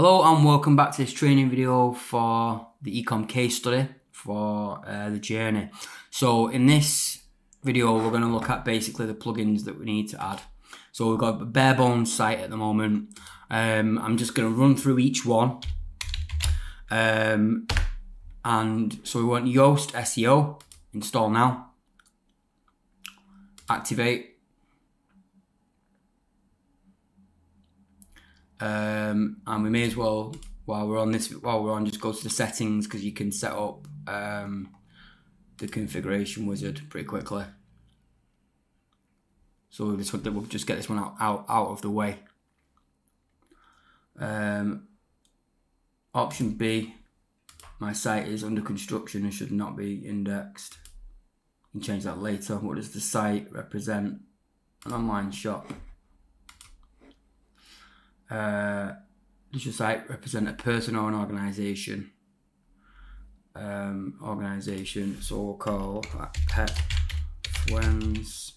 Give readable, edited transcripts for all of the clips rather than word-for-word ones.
Hello and welcome back to this training video for the Ecom case study for the journey. So in this video we're going to look at basically the plugins that we need to add. So we've got a bare bones site at the moment. I'm just going to run through each one. And so we want Yoast SEO, install now, activate. And we may as well, while we're on, just go to the settings, because you can set up the configuration wizard pretty quickly. So we'll just get this one out of the way. Option B, my site is under construction and should not be indexed. You can change that later. What does the site represent? An online shop. Does your site represent a person or an organization? So we'll call that Pet Friends.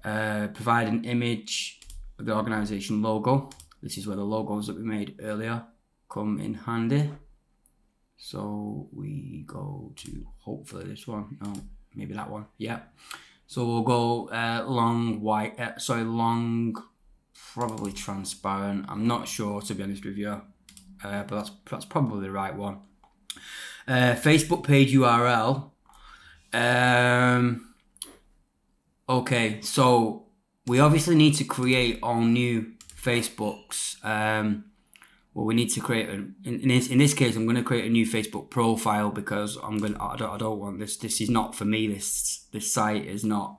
Provide an image of the organization logo. This is where the logos that we made earlier come in handy. So we go to hopefully this one. No, maybe that one. Yeah. So we'll go long white, long, probably transparent. I'm not sure, to be honest with you, but that's probably the right one. Facebook page URL. Okay, so we obviously need to create all new Facebooks. Well, we need to create in this case, I'm going to create a new Facebook profile because I don't want this. This is not for me. This site is not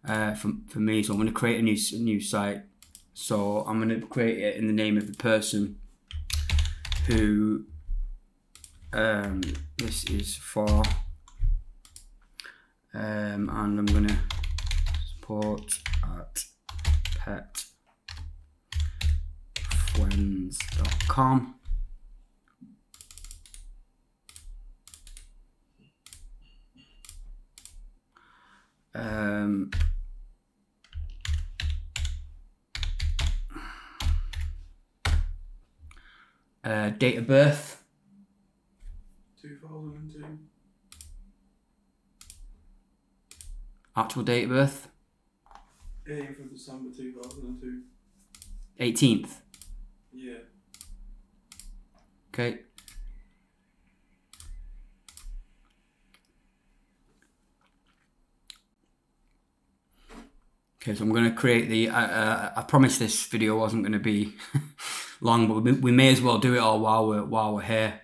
for me. So I'm going to create a new site. So I'm going to create it in the name of the person who this is for, and I'm going to support at petfriends.com. Date of birth 2002. Actual date of birth 18th of December 2002. 18th. Yeah. Okay. Okay, so I'm going to create the. I promised this video wasn't going to be long, but we may as well do it all while we're here.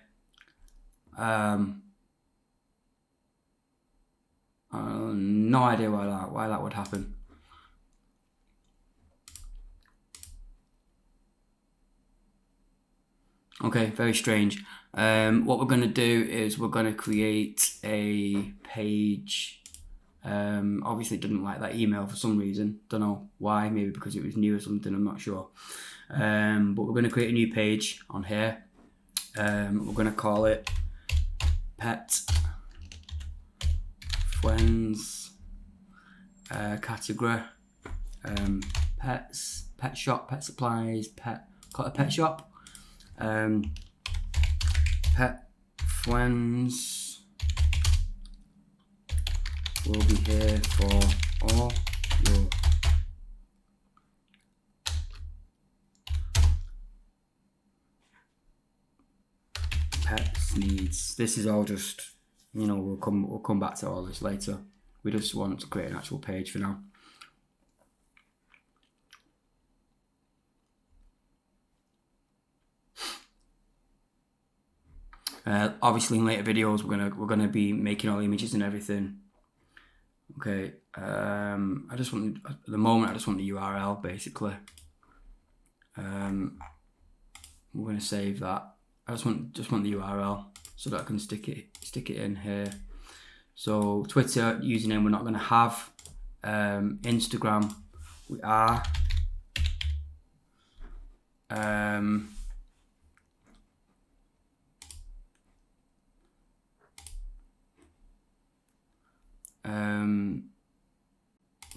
No idea why that would happen. Okay, very strange. What we're going to do is we're going to create a page. Obviously it didn't like that email for some reason. Don't know why, maybe because it was new or something, I'm not sure. But we're going to create a new page on here. We're going to call it Pet Friends, category, pets, pet shop, pet supplies, call it a pet shop. Pet Friends will be here for all your pets needs. This is all just, we'll come back to all this later. We just want to create an actual page for now. Obviously in later videos we're gonna be making all the images and everything. Okay, at the moment I just want the URL basically. We're gonna save that. I just want the URL so that I can stick it in here. So Twitter username we're not gonna have. Instagram we are.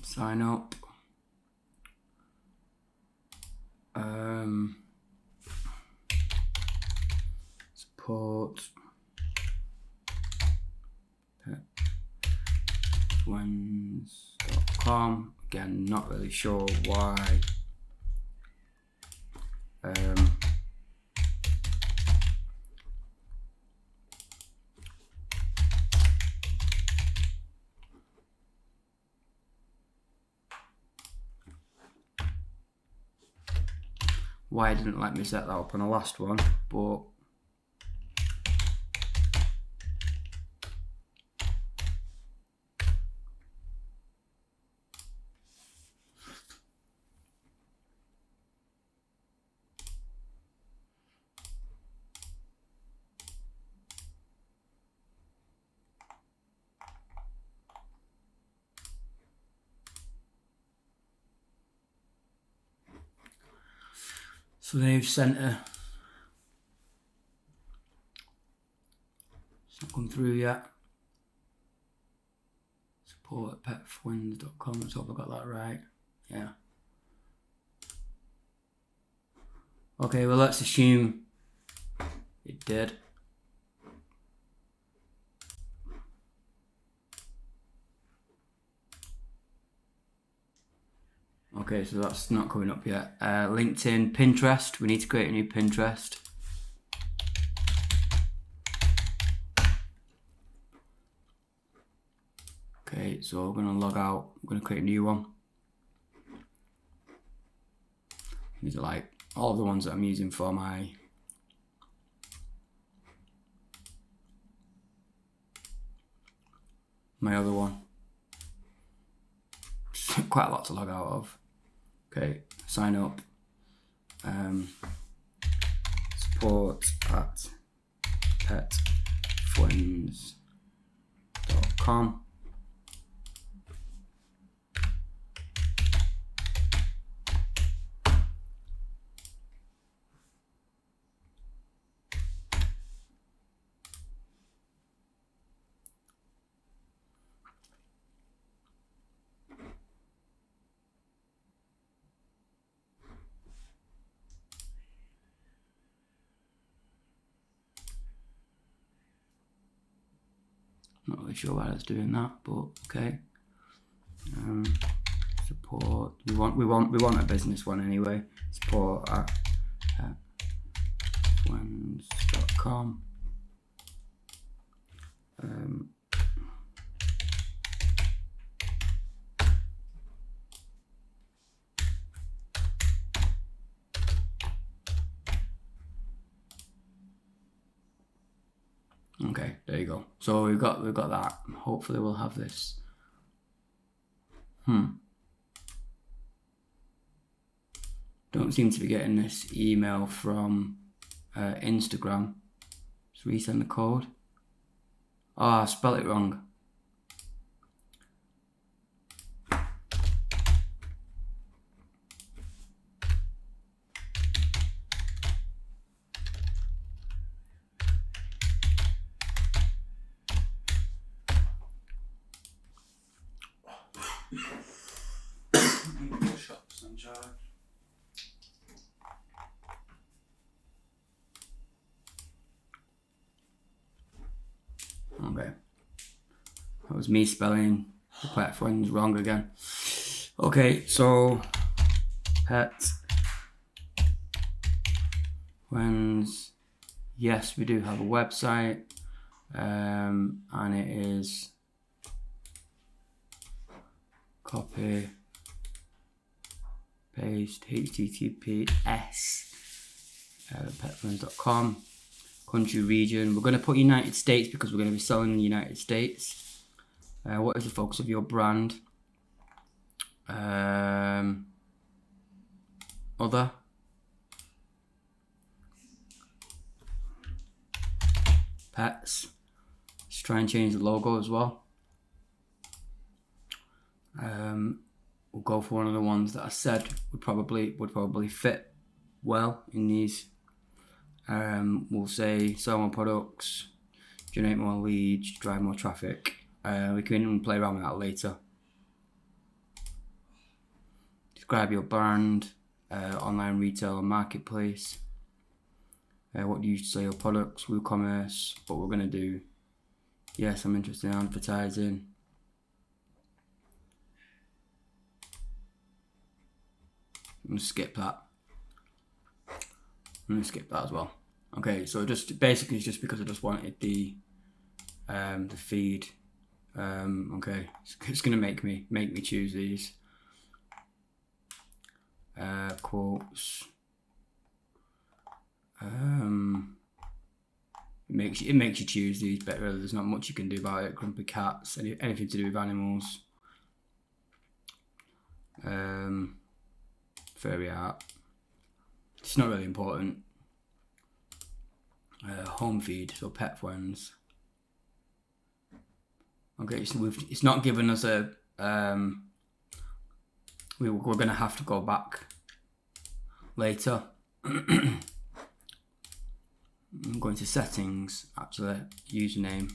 Sign up. support petfriends.com. Again, not really sure why. Why it didn't let me set that up on the last one, but so they've sent a, it's not come through yet. Support at petfriends.com. Let's hope I got that right. Yeah. Okay, well let's assume it did. Okay, so that's not coming up yet. LinkedIn, Pinterest. We need to create a new Pinterest. Okay, so we're gonna log out. I'm gonna create a new one. These are like all the ones that I'm using for my other one. Quite a lot to log out of. Okay, sign up. Support at petfriends.com. Not really sure why it's doing that, but okay. Support. We want a business one anyway. Support at petfriends.com. Okay, there you go. So we've got that. Hopefully we'll have this. Don't seem to be getting this email from Instagram. Let's resend the code. Oh, I spelled it wrong. Okay, that was me spelling the Pet Friends wrong again. Okay, so Pet Friends, yes, we do have a website, and it is copy paste https petfriends.com. Country, region, we're going to put United States because we're going to be selling in the United States. What is the focus of your brand? Other. Pets. Let's try and change the logo as well. We'll go for one of the ones that I said would probably fit well in these. We'll say sell more products, generate more leads, drive more traffic. We can even play around with that later. Describe your brand, online retail and marketplace. What do you sell your products? WooCommerce. What we're going to do. Yes, I'm interested in advertising. I'm going to skip that. I'm going to skip that as well. Okay, so just basically it's just because I just wanted the feed. Okay, it's going to make me choose these. Quotes. It makes you choose these, but really there's not much you can do about it. Grumpy cats, anything to do with animals. Furry art. It's not really important. Home feed, so pet friends. Okay, so it's not given us a. We're gonna have to go back later. I'm going to settings, actually, username,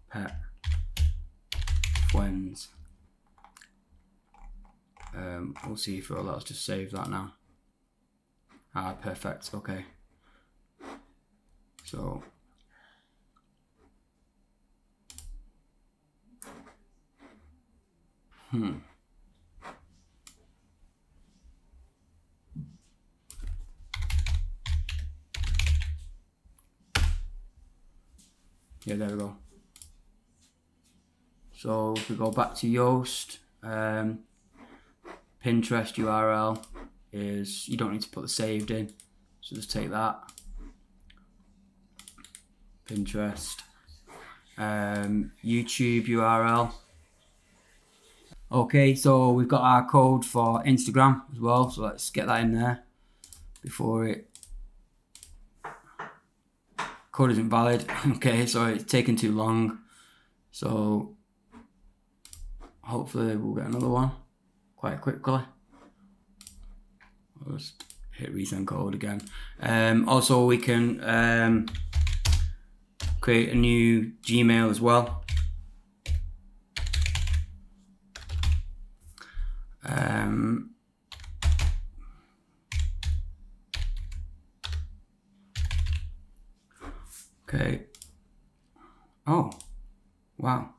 pet, friends. We'll see if it'll let us just save that now. Ah, perfect, okay. So, yeah, there we go. So if we go back to Yoast, Pinterest URL is, you don't need to put the saved in, so just take that. Pinterest, YouTube URL. Okay, so we've got our code for Instagram as well, so let's get that in there before it. Code isn't valid. Okay, so it's taken too long, so hopefully we'll get another one quite quickly. I'll just hit resend code again. Also, we can create a new Gmail as well. Okay. Oh, wow.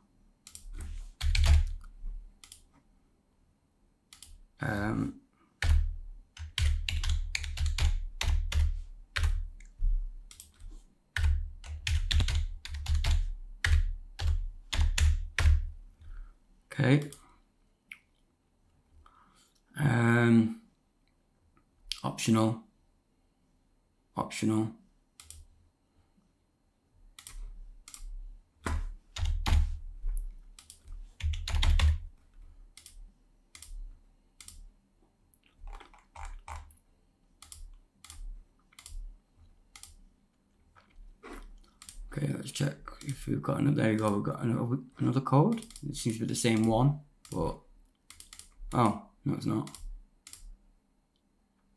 Okay. Optional. Okay, let's check if we've got another. There you go. We've got another code. It seems to be the same one, but oh no, it's not.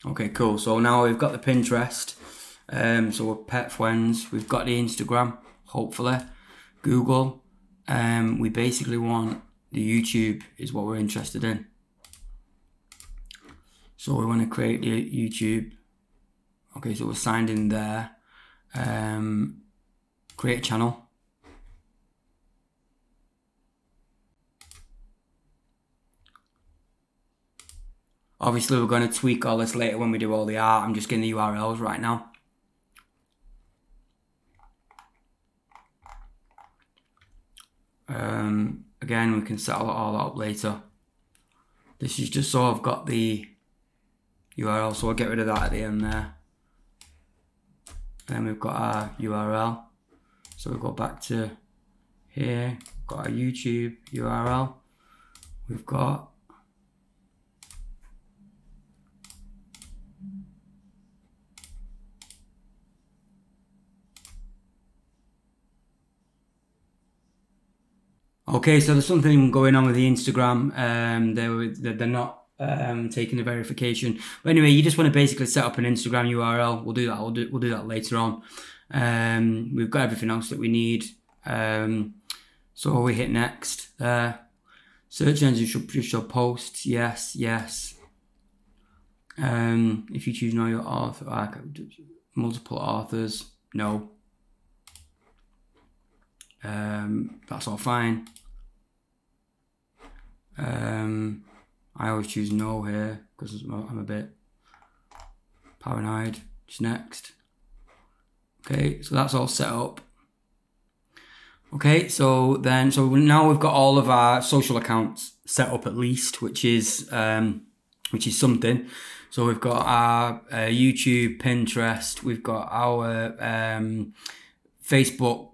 Okay, cool. So now we've got the Pinterest. So we're pet friends. We've got the Instagram. Hopefully, Google. We basically want the YouTube is what we're interested in. So we want to create the YouTube. Okay, so we're signed in there. Create a channel. Obviously, we're going to tweak all this later when we do all the art. I'm just getting the URLs right now. Again, we can settle all that up later. This is just so I've got the URL, so I'll get rid of that at the end there. Then we've got our URL. So we'll go back to here, got our YouTube URL. We've got okay, so there's something going on with the Instagram. They're not taking the verification. But anyway, you just want to basically set up an Instagram URL. We'll do that. We'll do that later on. We've got everything else that we need. So we hit next there. Search engine should post. Yes. If you choose know your author, multiple authors, no. That's all fine. I always choose no here because I'm a bit paranoid. Just next. Okay, so that's all set up. Okay, so now we've got all of our social accounts set up at least, which is something. So we've got our YouTube, Pinterest, we've got our Facebook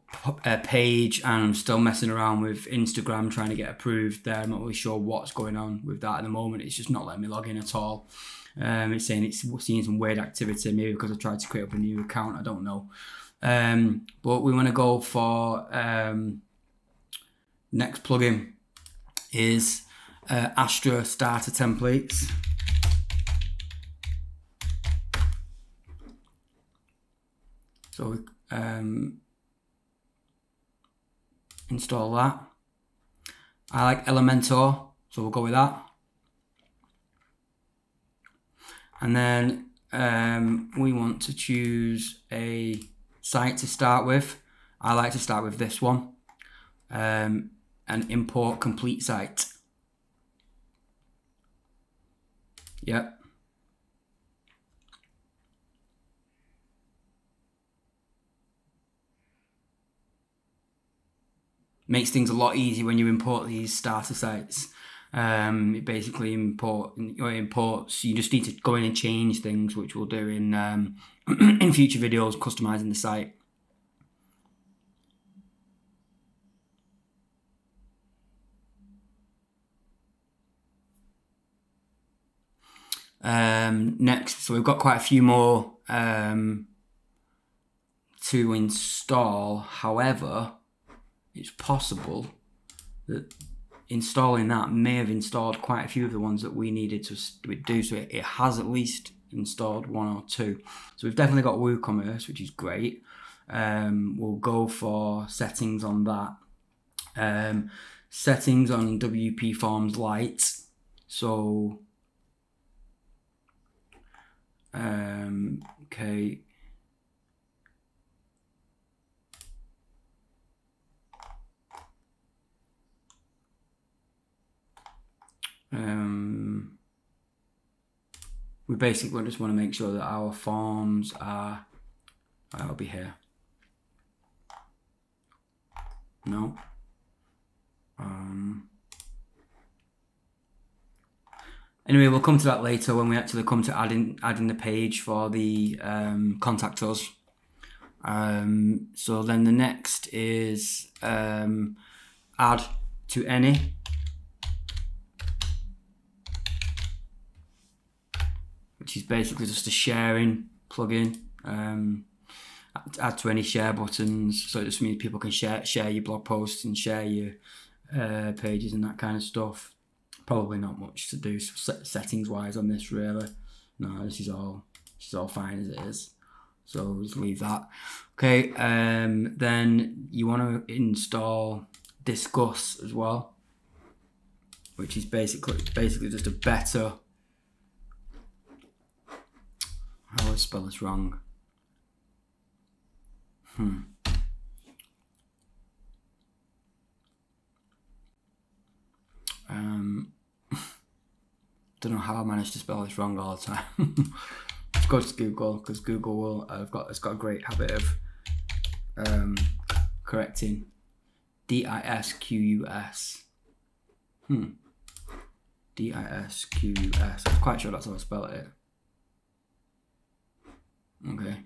page, and I'm still messing around with Instagram trying to get approved there. I'm not really sure what's going on with that at the moment. It's just not letting me log in at all. It's saying it's seeing some weird activity, maybe because I tried to create up a new account, I don't know. But we want to go for next plugin is Astra Starter Templates. So install that. I like Elementor, so we'll go with that. And then we want to choose a site to start with. I like to start with this one, and import complete site. Yep. Makes things a lot easier when you import these starter sites. It basically imports. You just need to go in and change things, which we'll do in in future videos, customizing the site. Next, so we've got quite a few more to install. However, it's possible that installing that may have installed quite a few of the ones that we needed to do. So it has at least installed one or two. So we've definitely got WooCommerce, which is great. We'll go for settings on that. Settings on WP Forms Lite. So okay. We basically just want to make sure that our forms are, I'll be here. No. Anyway, we'll come to that later when we actually come to adding the page for the contact us. So then the next is add to any. Which is basically just a sharing plugin. Add to any share buttons, so it just means people can share your blog posts and share your pages and that kind of stuff. Probably not much to do settings wise on this really. No, this is all fine as it is. So just leave that. Okay, then you want to install Disqus as well, which is basically just a better. I always spell this wrong. Don't know how I managed to spell this wrong all the time. Let's go to Google, because Google will. It's got a great habit of correcting. Disqus. Disqus. I'm quite sure that's how I spell it. Okay.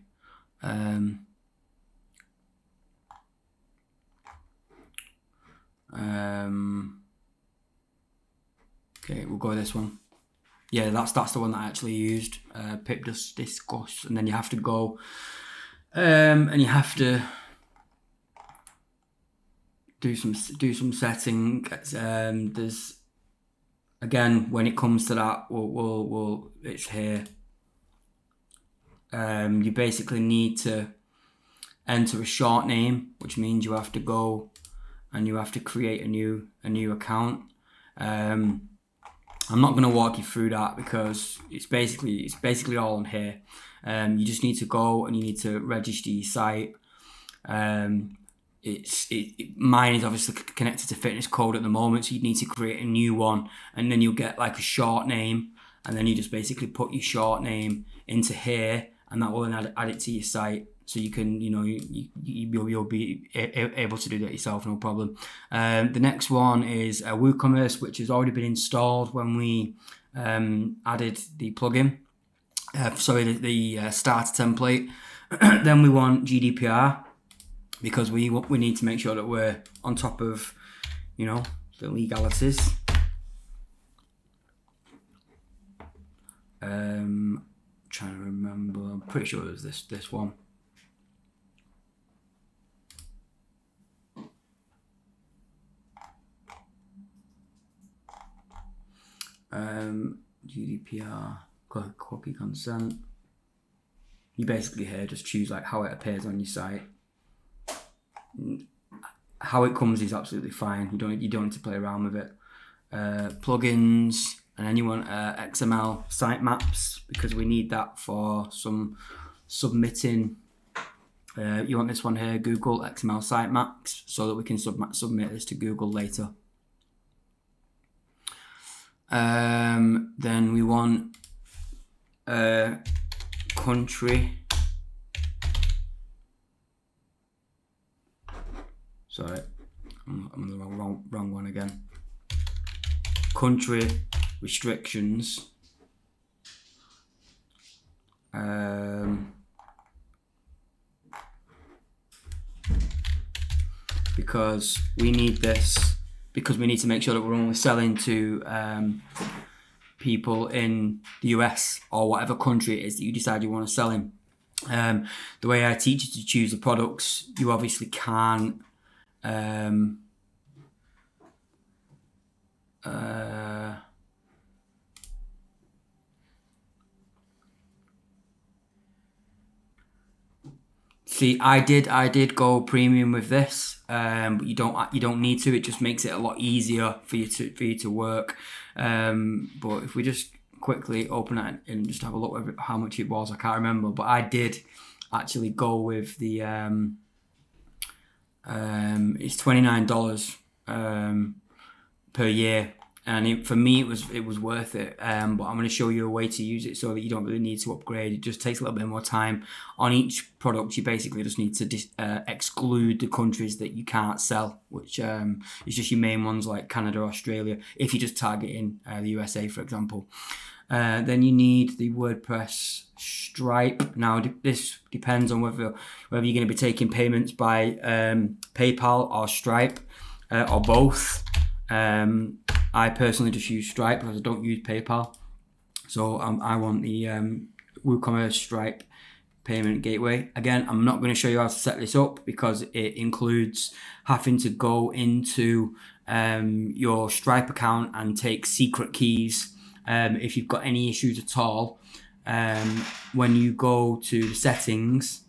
Okay, we'll go with this one. Yeah, that's the one that I actually used. Pip Disqus, and then you have to go, and you have to do some setting. There's again, when it comes to that, we'll it's here. You basically need to enter a short name, which means you have to go and you have to create a new account. I'm not going to walk you through that because it's basically all on here. You just need to go and you need to register your site. Mine is obviously connected to Fitness Code at the moment, so you need to create a new one, and then you'll get like a short name, and then you just basically put your short name into here, and that will then add it to your site. So you can, you'll be able to do that yourself, no problem. The next one is WooCommerce, which has already been installed when we added the plugin. The starter template. Then we want GDPR because we need to make sure that we're on top of, the legalities. Trying to remember. I'm pretty sure it was this one. GDPR, cookie consent. You basically here just choose like how it appears on your site. How it comes is absolutely fine. You don't need to play around with it. Plugins, and then you want XML sitemaps because we need that for some submitting. You want this one here, Google XML sitemaps, so that we can submit this to Google later. Then we want country. Sorry, I'm on the wrong one again. Country restrictions. Because we need this. Because we need to make sure that we're only selling to people in the US or whatever country it is that you decide you want to sell in. The way I teach you to choose the products, you obviously can't see, I did go premium with this, but you don't need to. It just makes it a lot easier for you to work. But if we just quickly open it and just have a look at how much it was, I can't remember. But I did actually go with the it's $29 per year. And for me, it was worth it. But I'm going to show you a way to use it so that you don't really need to upgrade. It just takes a little bit more time. On each product, you basically just need to exclude the countries that you can't sell, which is just your main ones like Canada, Australia, if you're just targeting the USA, for example. Then you need the WordPress Stripe. Now, this depends on whether you're going to be taking payments by PayPal or Stripe or both. I personally just use Stripe because I don't use PayPal. So I want the WooCommerce Stripe payment gateway. Again, I'm not going to show you how to set this up because it includes having to go into your Stripe account and take secret keys. If you've got any issues at all, when you go to the settings,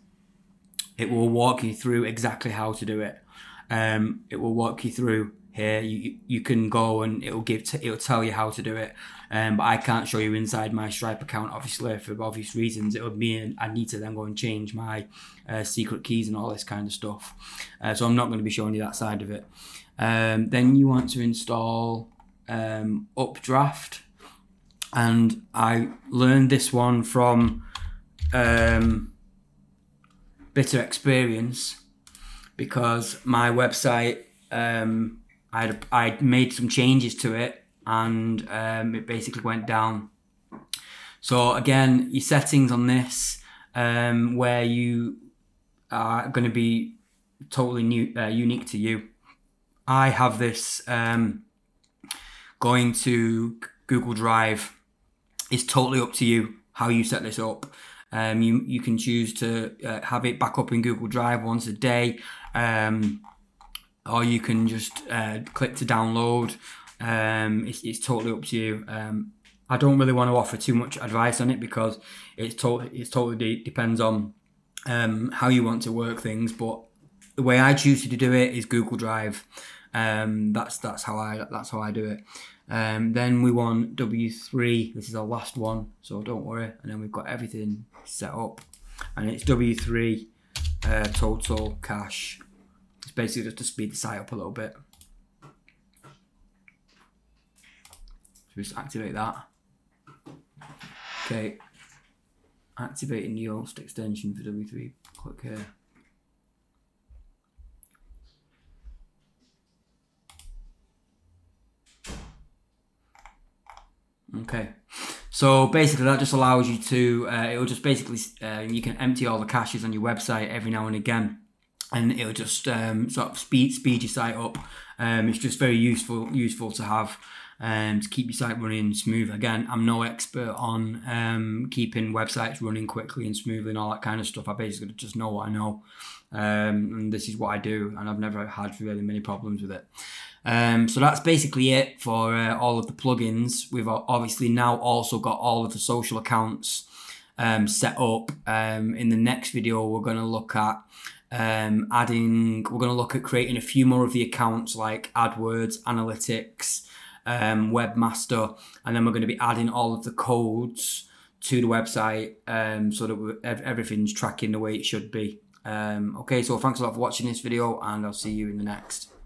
it will walk you through exactly how to do it. It will walk you through here. You can go and it'll tell you how to do it, but I can't show you inside my Stripe account, obviously, for obvious reasons. It would mean I need to then go and change my secret keys and all this kind of stuff. So I'm not going to be showing you that side of it. Then you want to install Updraft, and I learned this one from Bitter Experience because my website, I made some changes to it, and it basically went down. So again, your settings on this, where you are going to be totally unique to you. I have this going to Google Drive. It's totally up to you how you set this up. You can choose to have it back up in Google Drive once a day. Or you can just click to download. It's totally up to you. I don't really want to offer too much advice on it because it's totally depends on how you want to work things. But the way I choose to do it is Google Drive. That's how I do it. Then we want W3. This is our last one, so don't worry. And then we've got everything set up, and it's W3 total cash. It's basically just to speed the site up a little bit. So just activate that. Okay. Activating the Yoast extension for W3. Click here. Okay, so basically that just allows you to, it'll just basically, you can empty all the caches on your website every now and again, and it'll just sort of speed your site up. It's just very useful to have to keep your site running smooth. Again, I'm no expert on keeping websites running quickly and smoothly and all that kind of stuff. I basically just know what I know, and this is what I do, and I've never had really many problems with it. So that's basically it for all of the plugins. We've obviously now also got all of the social accounts set up. In the next video, we're going to look at creating a few more of the accounts like AdWords, Analytics, Webmaster, and then we're going to be adding all of the codes to the website so that everything's tracking the way it should be. Okay, so thanks a lot for watching this video, and I'll see you in the next.